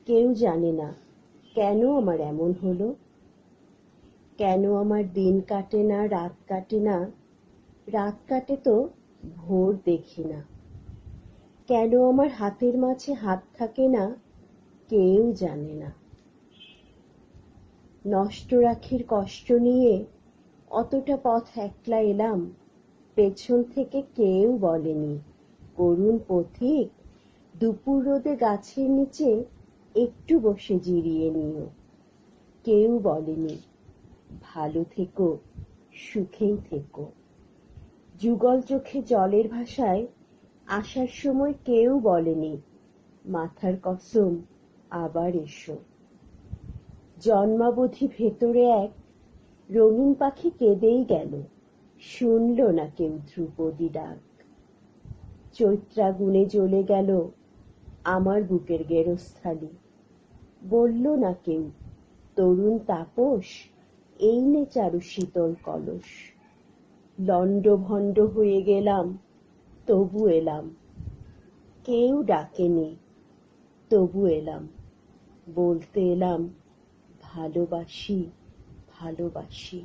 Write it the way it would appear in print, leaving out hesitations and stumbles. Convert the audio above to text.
কেউ জানে না কেন আমার এমন হলো, কেন আমার দিন কাটে না, রাত কাটে না, রাত কাটে তো ভোর দেখি না, কেন আমার হাতের মাঝে হাত থাকে না, কেউ জানে না। নষ্ট রাখির কষ্ট নিয়ে অতটা পথ একলা এলাম, পেছন থেকে কেউ বলেনি, করুণ পথিক, দুপুর রোদে গাছের নিচে একটু বসে জিরিয়ে নিও। কেউ বলেনি, ভালো থেকো, সুখেই থেকো। যুগল চোখে জলের ভাষায় আসার সময় কেউ বলেনি, মাথার কসম আবার এসো। জন্মাবধি ভেতরে এক রঙিন পাখি কেঁদেই গেল, শুনল না কেউ ধ্রুপদী ডাক। চৈত্রাগুনে জ্বলে গেল আমার বুকের গেরস্থালি, বলল না কেউ, তরুণ তাপস, এই নে চারু শীতল কলস। লণ্ডভণ্ড হয়ে গেলাম, তবু এলাম, কেউ ডাকেনি, তবু এলাম, বলতে এলাম, ভালোবাসি, ভালোবাসি।